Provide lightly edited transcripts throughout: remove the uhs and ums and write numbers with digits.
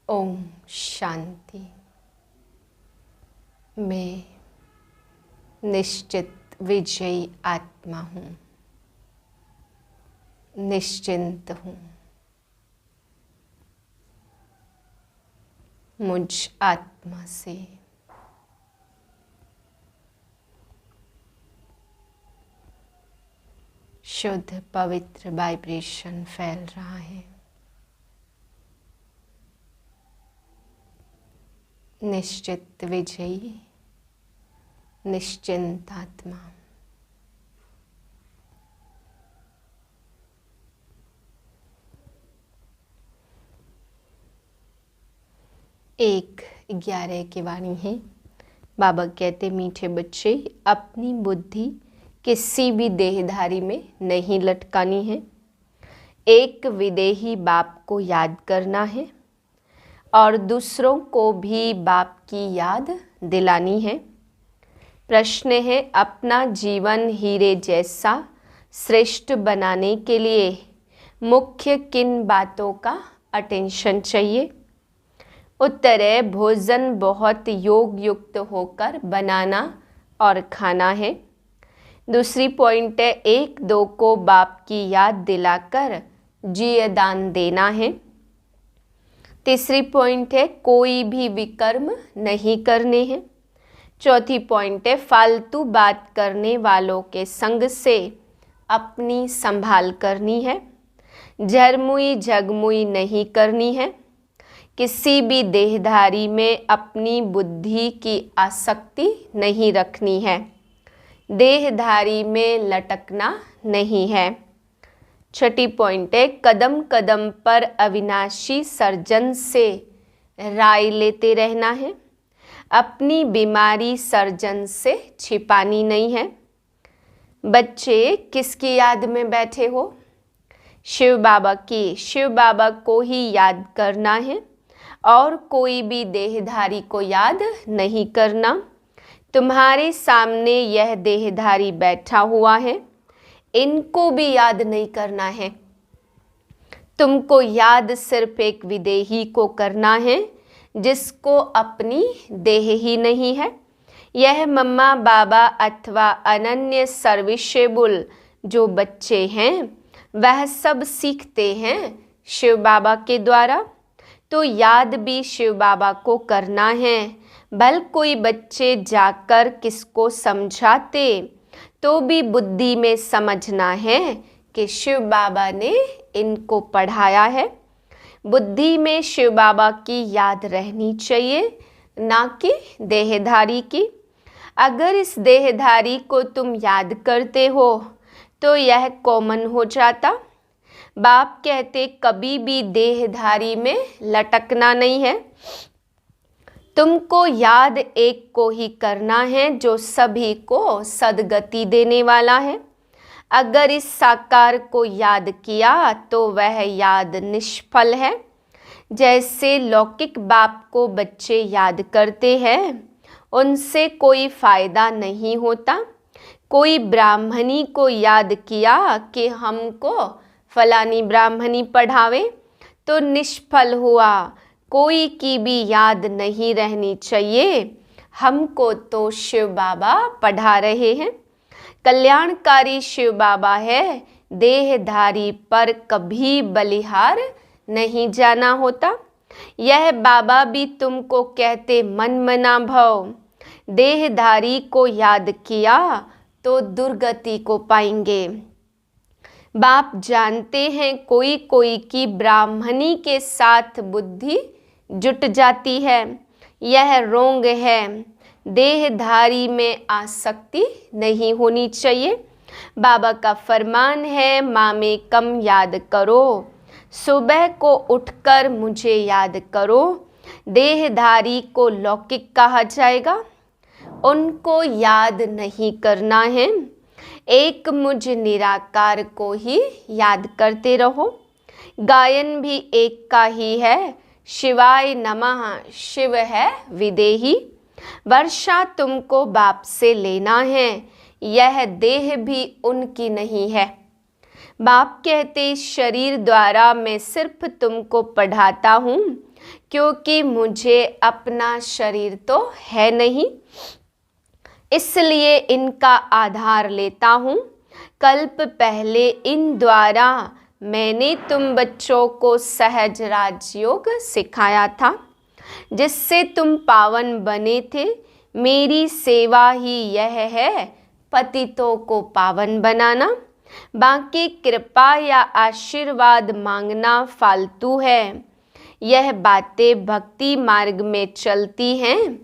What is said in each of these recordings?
ओम शांति। मैं निश्चित विजयी आत्मा हूँ, निश्चिंत हूँ। मुझ आत्मा से शुद्ध पवित्र वाइब्रेशन फैल रहा है। निश्चित विजयी, निश्चिंत आत्मा। एक 11 की वाणी है। बाबा कहते, मीठे बच्चे, अपनी बुद्धि किसी भी देहधारी में नहीं लटकानी है। एक विदेही बाप को याद करना है और दूसरों को भी बाप की याद दिलानी है। प्रश्न है, अपना जीवन हीरे जैसा श्रेष्ठ बनाने के लिए मुख्य किन बातों का अटेंशन चाहिए? उत्तर है, भोजन बहुत योग युक्त होकर बनाना और खाना है। दूसरी पॉइंट है, एक दो को बाप की याद दिलाकर जियदान देना है। तीसरी पॉइंट है, कोई भी विकर्म नहीं करने हैं। चौथी पॉइंट है, फालतू बात करने वालों के संग से अपनी संभाल करनी है। झरमुई झगमुई नहीं करनी है। किसी भी देहधारी में अपनी बुद्धि की आसक्ति नहीं रखनी है। देहधारी में लटकना नहीं है। छठी पॉइंट है, कदम कदम पर अविनाशी सर्जन से राय लेते रहना है। अपनी बीमारी सर्जन से छिपानी नहीं है। बच्चे, किसकी याद में बैठे हो? शिव बाबा की। शिव बाबा को ही याद करना है और कोई भी देहधारी को याद नहीं करना। तुम्हारे सामने यह देहधारी बैठा हुआ है, इनको भी याद नहीं करना है। तुमको याद सिर्फ एक विदेही को करना है जिसको अपनी देह ही नहीं है। यह मम्मा बाबा अथवा अनन्य सर्विसेबल जो बच्चे हैं वह सब सीखते हैं शिव बाबा के द्वारा, तो याद भी शिव बाबा को करना है। भल कोई बच्चे जाकर किसको समझाते तो भी बुद्धि में समझना है कि शिव बाबा ने इनको पढ़ाया है। बुद्धि में शिव बाबा की याद रहनी चाहिए, ना कि देहधारी की। अगर इस देहधारी को तुम याद करते हो तो यह कॉमन हो जाता। बाप कहते, कभी भी देहधारी में लटकना नहीं है। तुमको याद एक को ही करना है जो सभी को सदगति देने वाला है। अगर इस साकार को याद किया तो वह याद निष्फल है। जैसे लौकिक बाप को बच्चे याद करते हैं, उनसे कोई फायदा नहीं होता। कोई ब्राह्मणी को याद किया कि हमको फलानी ब्राह्मणी पढ़ावे तो निष्फल हुआ। कोई की भी याद नहीं रहनी चाहिए, हमको तो शिव बाबा पढ़ा रहे हैं। कल्याणकारी शिव बाबा है, देहधारी पर कभी बलिहार नहीं जाना होता। यह बाबा भी तुमको कहते, मन मना भव। देहधारी को याद किया तो दुर्गति को पाएंगे। बाप जानते हैं कोई कोई की ब्राह्मणी के साथ बुद्धि जुट जाती है, यह रोंग है। देहधारी में आसक्ति नहीं होनी चाहिए। बाबा का फरमान है, माँ में कम याद करो, सुबह को उठकर मुझे याद करो। देहधारी को लौकिक कहा जाएगा, उनको याद नहीं करना है। एक मुझ निराकार को ही याद करते रहो। गायन भी एक का ही है, शिवाय नमः। शिव है विदेही। वर्षा तुमको बाप से लेना है, यह देह भी उनकी नहीं है। बाप कहते, शरीर द्वारा मैं सिर्फ तुमको पढ़ाता हूँ, क्योंकि मुझे अपना शरीर तो है नहीं, इसलिए इनका आधार लेता हूँ। कल्प पहले इन द्वारा मैंने तुम बच्चों को सहज राजयोग सिखाया था, जिससे तुम पावन बने थे। मेरी सेवा ही यह है, पतितों को पावन बनाना। बाकी कृपा या आशीर्वाद मांगना फालतू है। यह बातें भक्ति मार्ग में चलती हैं,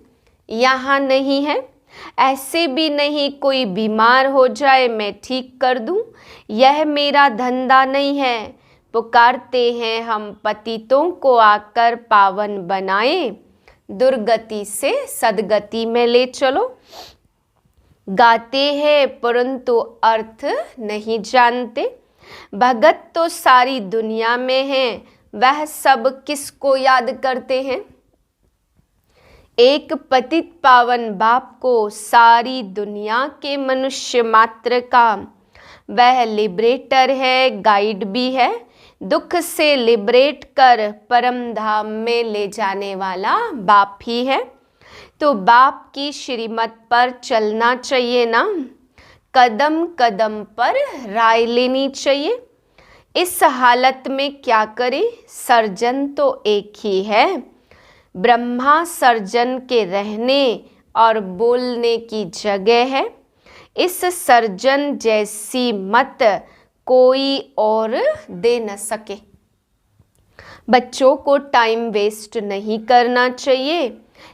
यहाँ नहीं है। ऐसे भी नहीं कोई बीमार हो जाए मैं ठीक कर दूं, यह मेरा धंधा नहीं है। पुकारते हैं हम पतितों को आकर पावन बनाए, दुर्गति से सदगति में ले चलो। गाते हैं परंतु अर्थ नहीं जानते। भगत तो सारी दुनिया में हैं, वह सब किसको याद करते हैं। एक पतित पावन बाप को सारी दुनिया के मनुष्य मात्र का वह लिबरेटर है, गाइड भी है। दुख से लिबरेट कर परम धाम में ले जाने वाला बाप ही है। तो बाप की श्रीमत पर चलना चाहिए ना, कदम कदम पर राय लेनी चाहिए। इस हालत में क्या करें, सर्जन तो एक ही है। ब्रह्मा सर्जन के रहने और बोलने की जगह है। इस सर्जन जैसी मत कोई और दे न सके। बच्चों को टाइम वेस्ट नहीं करना चाहिए।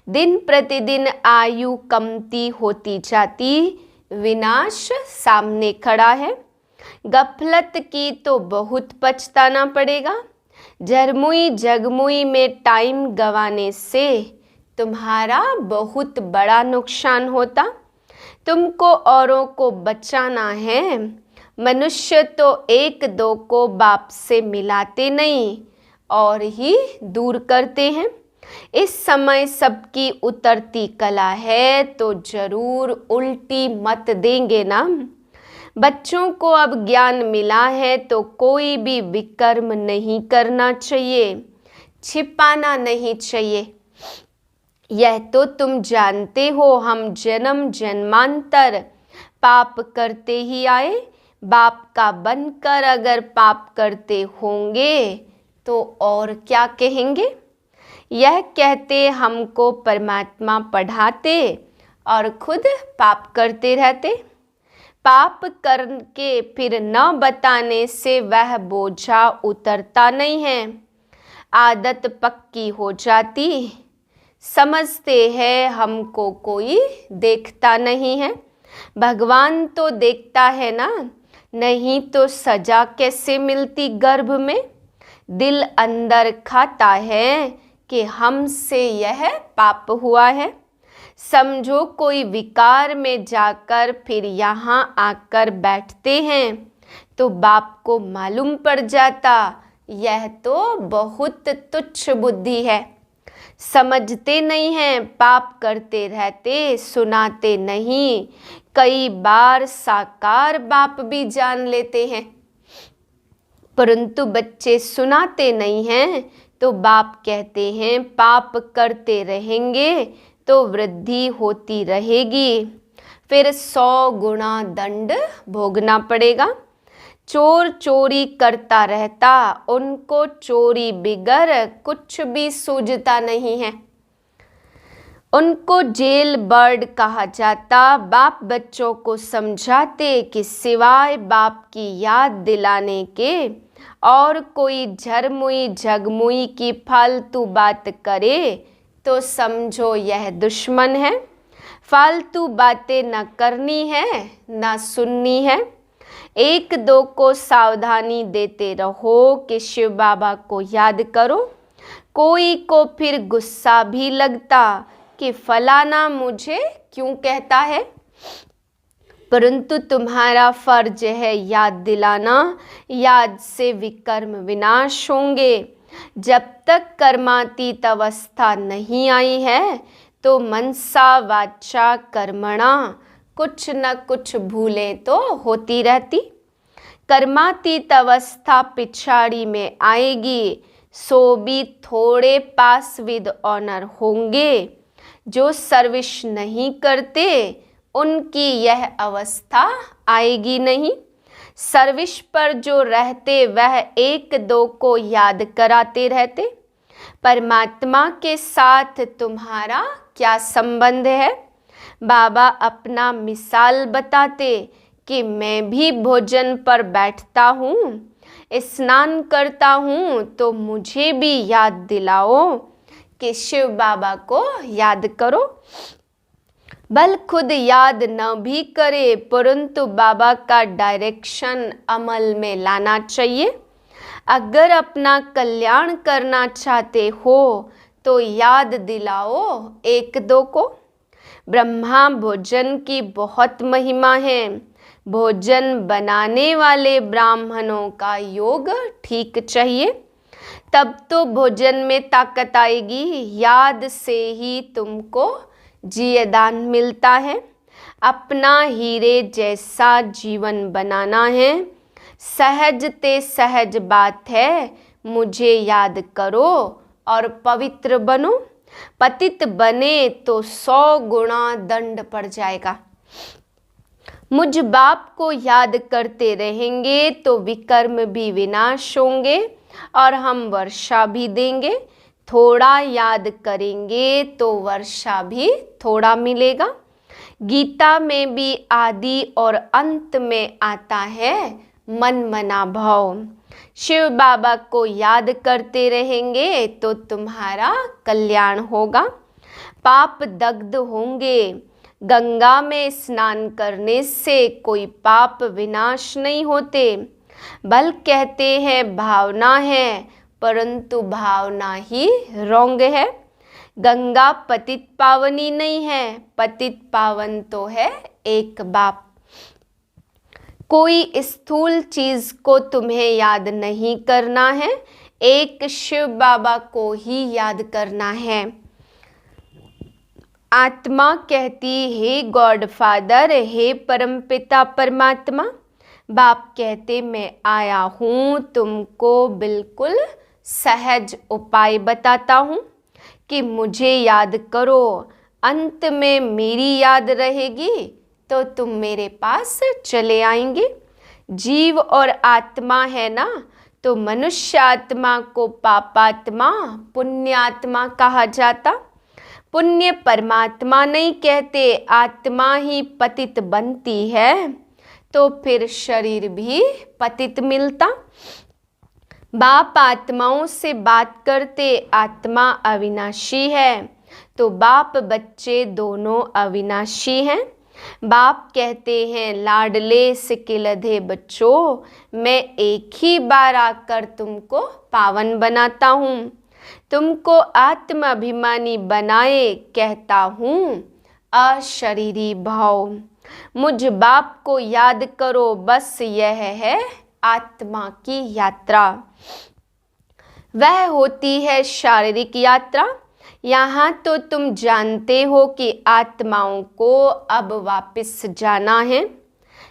दिन प्रतिदिन आयु कमती होती जाती, विनाश सामने खड़ा है। गफलत की तो बहुत पछताना पड़ेगा। झरमुई जगमुई में टाइम गंवाने से तुम्हारा बहुत बड़ा नुकसान होता। तुमको औरों को बचाना है। मनुष्य तो एक दो को बाप से मिलाते नहीं और ही दूर करते हैं। इस समय सबकी उतरती कला है तो जरूर उल्टी मत देंगे ना। बच्चों को अब ज्ञान मिला है तो कोई भी विकर्म नहीं करना चाहिए, छिपाना नहीं चाहिए। यह तो तुम जानते हो, हम जन्म जन्मांतर पाप करते ही आए। बाप का बनकर अगर पाप करते होंगे तो और क्या कहेंगे। यह कहते हमको परमात्मा पढ़ाते और खुद पाप करते रहते। पाप करके फिर न बताने से वह बोझा उतरता नहीं है, आदत पक्की हो जाती। समझते हैं हमको कोई देखता नहीं है। भगवान तो देखता है ना, नहीं तो सजा कैसे मिलती गर्भ में। दिल अंदर खाता है कि हमसे यह पाप हुआ है। समझो कोई विकार में जाकर फिर यहाँ आकर बैठते हैं तो बाप को मालूम पड़ जाता, यह तो बहुत तुच्छ बुद्धि है। समझते नहीं हैं, पाप करते रहते, सुनाते नहीं। कई बार साकार बाप भी जान लेते हैं, परंतु बच्चे सुनाते नहीं हैं तो बाप कहते हैं पाप करते रहेंगे तो वृद्धि होती रहेगी, फिर 100 गुना दंड भोगना पड़ेगा। चोर चोरी करता रहता, उनको चोरी बिगर कुछ भी सूझता नहीं है। उनको जेल बर्ड कहा जाता। बाप बच्चों को समझाते कि सिवाय बाप की याद दिलाने के और कोई झरमुई झगमुई की फालतू बात करे तो समझो यह दुश्मन है। फालतू बातें न करनी है न सुननी है। एक दो को सावधानी देते रहो कि शिव बाबा को याद करो। कोई को फिर गुस्सा भी लगता कि फलाना मुझे क्यों कहता है, परंतु तुम्हारा फर्ज है याद दिलाना। याद से विकर्म विनाश होंगे। जब तक कर्मातीत अवस्था नहीं आई है तो मनसा वाचा कर्मणा कुछ न कुछ भूलें तो होती रहती। कर्मातीत अवस्था पिछाड़ी में आएगी। सो भी थोड़े पास विद ऑनर होंगे। जो सर्विस नहीं करते उनकी यह अवस्था आएगी नहीं। सर्विस पर जो रहते वह एक दो को याद कराते रहते। परमात्मा के साथ तुम्हारा क्या संबंध है? बाबा अपना मिसाल बताते कि मैं भी भोजन पर बैठता हूँ, स्नान करता हूँ, तो मुझे भी याद दिलाओ कि शिव बाबा को याद करो। बल खुद याद न भी करे परंतु बाबा का डायरेक्शन अमल में लाना चाहिए। अगर अपना कल्याण करना चाहते हो तो याद दिलाओ एक दो को। ब्रह्मा भोजन की बहुत महिमा है। भोजन बनाने वाले ब्राह्मणों का योग ठीक चाहिए, तब तो भोजन में ताकत आएगी। याद से ही तुमको जीवदान मिलता है। अपना हीरे जैसा जीवन बनाना है। सहज ते सहज बात है, मुझे याद करो और पवित्र बनो। पतित बने तो 100 गुना दंड पड़ जाएगा। मुझ बाप को याद करते रहेंगे तो विकर्म भी विनाश होंगे और हम वर्षा भी देंगे। थोड़ा याद करेंगे तो वर्षा भी थोड़ा मिलेगा। गीता में भी आदि और अंत में आता है मन मना भाव। शिव बाबा को याद करते रहेंगे तो तुम्हारा कल्याण होगा। पाप दग्ध होंगे। गंगा में स्नान करने से कोई पाप विनाश नहीं होते। बल कहते हैं भावना है, परंतु भावना ही रॉन्ग है। गंगा पतित पावनी नहीं है, पतित पावन तो है एक बाप। कोई स्थूल चीज को तुम्हें याद नहीं करना है, एक शिव बाबा को ही याद करना है। आत्मा कहती हे गॉड फादर, हे परमपिता परमात्मा। बाप कहते मैं आया हूँ तुमको बिल्कुल सहज उपाय बताता हूँ कि मुझे याद करो। अंत में मेरी याद रहेगी तो तुम मेरे पास चले आएंगे। जीव और आत्मा है ना, तो मनुष्य आत्मा को पापात्मा पुण्यात्मा कहा जाता। पुण्य परमात्मा नहीं कहते, आत्मा ही पतित बनती है तो फिर शरीर भी पतित मिलता। बाप आत्माओं से बात करते, आत्मा अविनाशी है तो बाप बच्चे दोनों अविनाशी हैं। बाप कहते हैं लाडले सिके लधे बच्चों, मैं एक ही बार आकर तुमको पावन बनाता हूँ, तुमको आत्माभिमानी बनाए कहता हूँ अशरीरी भाव। मुझ बाप को याद करो, बस यह है आत्मा की यात्रा। वह होती है शारीरिक यात्रा। यहाँ तो तुम जानते हो कि आत्माओं को अब वापस जाना है।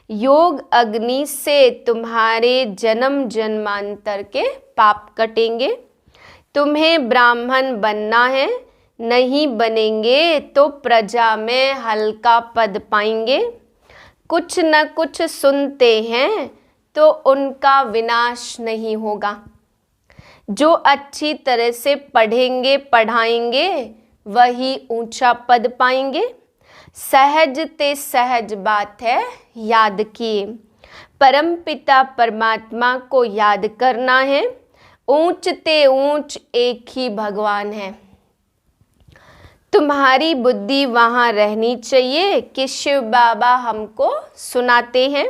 योग अग्नि से तुम्हारे जन्म जन्मांतर के पाप कटेंगे। तुम्हें ब्राह्मण बनना है, नहीं बनेंगे तो प्रजा में हल्का पद पाएंगे। कुछ न कुछ सुनते हैं तो उनका विनाश नहीं होगा। जो अच्छी तरह से पढ़ेंगे पढ़ाएंगे वही ऊंचा पद पाएंगे। सहज ते सहज बात है, याद किए। परमपिता परमात्मा को याद करना है। ऊंच ते ऊंच एक ही भगवान है। तुम्हारी बुद्धि वहाँ रहनी चाहिए कि शिव बाबा हमको सुनाते हैं।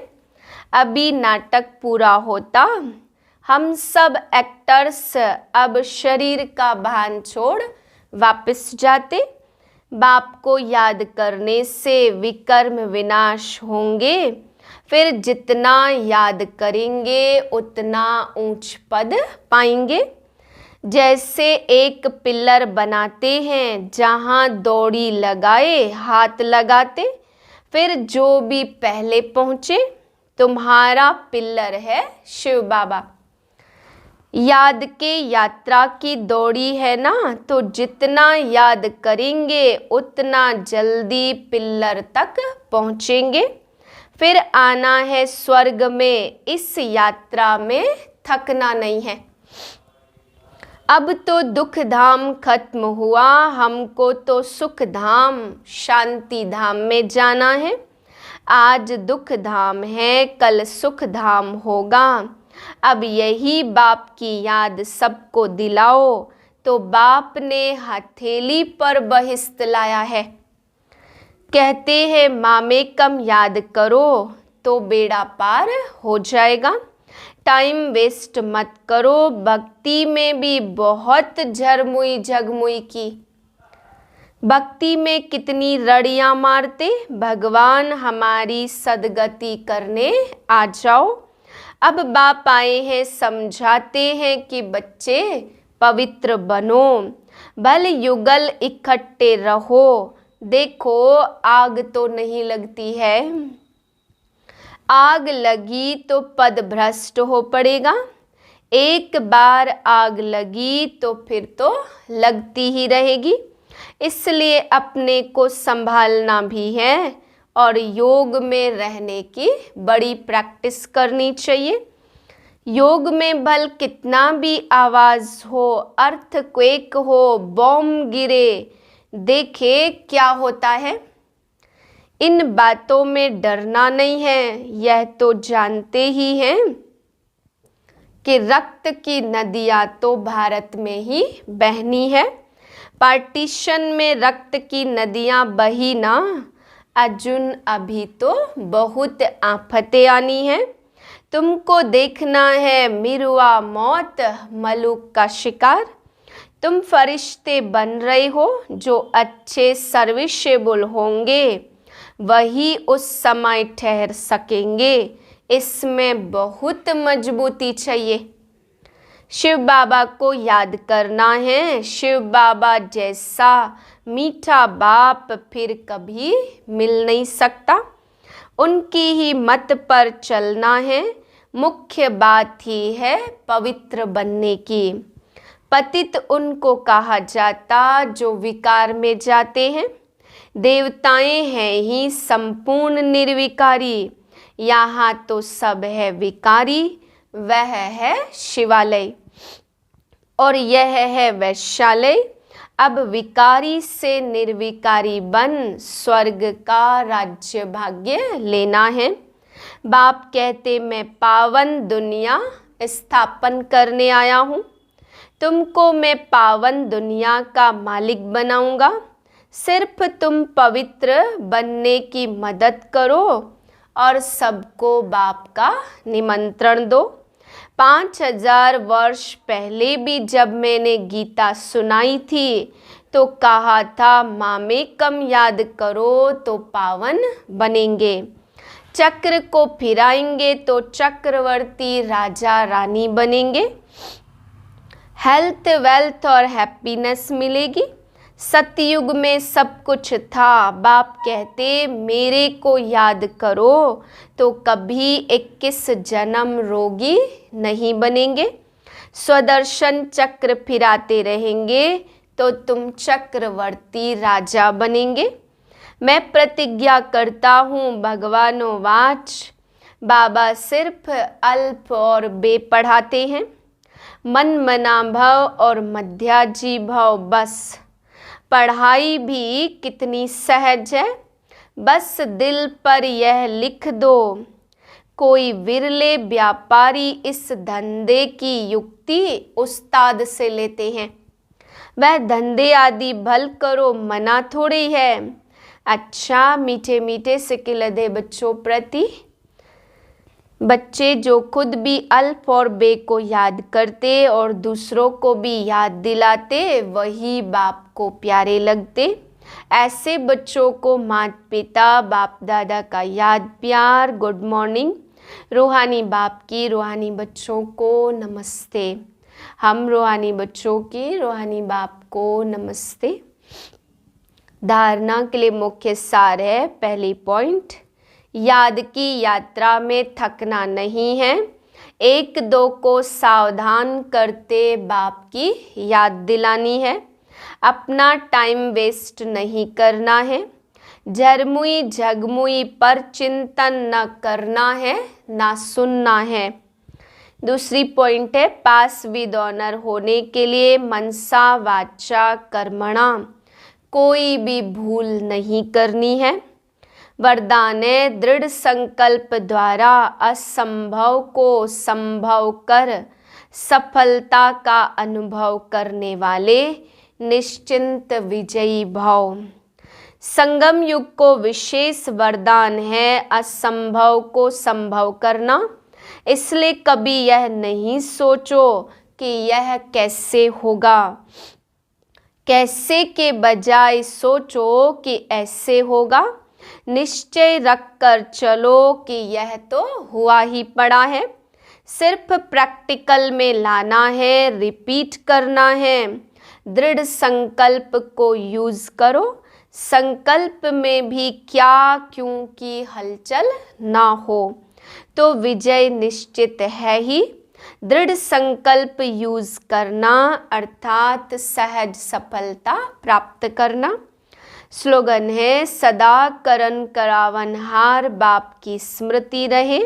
अभी नाटक पूरा होता, हम सब एक्टर्स अब शरीर का भान छोड़ वापस जाते। बाप को याद करने से विकर्म विनाश होंगे। फिर जितना याद करेंगे उतना ऊंच पद पाएंगे। जैसे एक पिलर बनाते हैं, जहाँ दौड़ी लगाए हाथ लगाते, फिर जो भी पहले पहुँचे। तुम्हारा पिलर है शिव बाबा। याद के यात्रा की दौड़ी है ना, तो जितना याद करेंगे उतना जल्दी पिल्लर तक पहुँचेंगे। फिर आना है स्वर्ग में, इस यात्रा में थकना नहीं है। अब तो दुख धाम खत्म हुआ, हमको तो सुख धाम शांति धाम में जाना है। आज दुख धाम है, कल सुख धाम होगा। अब यही बाप की याद सबको दिलाओ, तो बाप ने हथेली पर बहिश्त लाया है। कहते हैं मामे कम याद करो तो बेड़ा पार हो जाएगा। टाइम वेस्ट मत करो, भक्ति में भी बहुत झरमुई झगमुई की। भक्ति में कितनी रड़ियां मारते, भगवान हमारी सदगति करने आ जाओ। अब बाप आए हैं, समझाते हैं कि बच्चे पवित्र बनो, भल युगल इकट्ठे रहो। देखो आग तो नहीं लगती है, आग लगी तो पद भ्रष्ट हो पड़ेगा। एक बार आग लगी तो फिर तो लगती ही रहेगी। इसलिए अपने को संभालना भी है और योग में रहने की बड़ी प्रैक्टिस करनी चाहिए। योग में भल कितना भी आवाज़ हो, अर्थक्वेक हो, बॉम्ब गिरे, देखे क्या होता है। इन बातों में डरना नहीं है, यह तो जानते ही हैं कि रक्त की नदियाँ तो भारत में ही बहनी है। पार्टीशन में रक्त की नदियाँ बही ना, अर्जुन अभी तो बहुत आफतें आनी हैं। तुमको देखना है मिरुआ मौत मलूक का शिकार। तुम फरिश्ते बन रहे हो, जो अच्छे सर्विसेबल होंगे वही उस समय ठहर सकेंगे। इसमें बहुत मजबूती चाहिए। शिव बाबा को याद करना है, शिव बाबा जैसा मीठा बाप फिर कभी मिल नहीं सकता। उनकी ही मत पर चलना है, मुख्य बात ही है पवित्र बनने की। पतित उनको कहा जाता जो विकार में जाते हैं। देवताएं हैं ही संपूर्ण निर्विकारी, यहाँ तो सब है विकारी। वह है शिवालय और यह है वैश्यालय। अब विकारी से निर्विकारी बन स्वर्ग का राज्य भाग्य लेना है। बाप कहते मैं पावन दुनिया स्थापन करने आया हूँ, तुमको मैं पावन दुनिया का मालिक बनाऊंगा। सिर्फ तुम पवित्र बनने की मदद करो और सबको बाप का निमंत्रण दो। 5000 वर्ष पहले भी जब मैंने गीता सुनाई थी तो कहा था मामे कम याद करो तो पावन बनेंगे। चक्र को फिराएंगे तो चक्रवर्ती राजा रानी बनेंगे। हेल्थ वेल्थ और हैप्पीनेस मिलेगी। सतयुग में सब कुछ था। बाप कहते मेरे को याद करो तो कभी 21 जन्म रोगी नहीं बनेंगे। स्वदर्शन चक्र फिराते रहेंगे तो तुम चक्रवर्ती राजा बनेंगे। मैं प्रतिज्ञा करता हूँ भगवानो वाच, बाबा सिर्फ अल्प और बे पढ़ाते हैं। मन मना भव और मध्याजी भव, बस पढ़ाई भी कितनी सहज है। बस दिल पर यह लिख दो, कोई विरले व्यापारी इस धंधे की युक्ति उस्ताद से लेते हैं। वह धंधे आदि भल करो, मना थोड़ी है। अच्छा मीठे मीठे सिकिल दे बच्चों प्रति। बच्चे जो खुद भी अल्प और बे को याद करते और दूसरों को भी याद दिलाते, वही बाप को प्यारे लगते। ऐसे बच्चों को माता पिता बाप दादा का याद प्यार। Good morning. रूहानी बाप की रूहानी बच्चों को नमस्ते। हम रूहानी बच्चों की रूहानी बाप को नमस्ते। धारणा के लिए मुख्य सार है, पहली पॉइंट, याद की यात्रा में थकना नहीं है। एक दो को सावधान करते बाप की याद दिलानी है। अपना टाइम वेस्ट नहीं करना है। झरमुई झगमुई पर चिंतन न करना है, ना सुनना है। दूसरी पॉइंट है, पास विद ऑनर होने के लिए मनसा वाचा कर्मणा कोई भी भूल नहीं करनी है। वरदान है, दृढ़ संकल्प द्वारा असंभव को संभव कर सफलता का अनुभव करने वाले निश्चिंत विजयी भव। संगम युग को विशेष वरदान है असंभव को संभव करना। इसलिए कभी यह नहीं सोचो कि यह कैसे होगा, कैसे के बजाय सोचो कि ऐसे होगा। निश्चय रखकर चलो कि यह तो हुआ ही पड़ा है। सिर्फ प्रैक्टिकल में लाना है, रिपीट करना है। दृढ़ संकल्प को यूज करो। संकल्प में भी क्या क्यों की हलचल ना हो तो विजय निश्चित है ही। दृढ़ संकल्प यूज करना अर्थात सहज सफलता प्राप्त करना। स्लोगन है, सदा करन करावनहार बाप की स्मृति रहे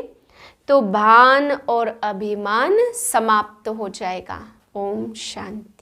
तो भान और अभिमान समाप्त हो जाएगा। ओम शांति।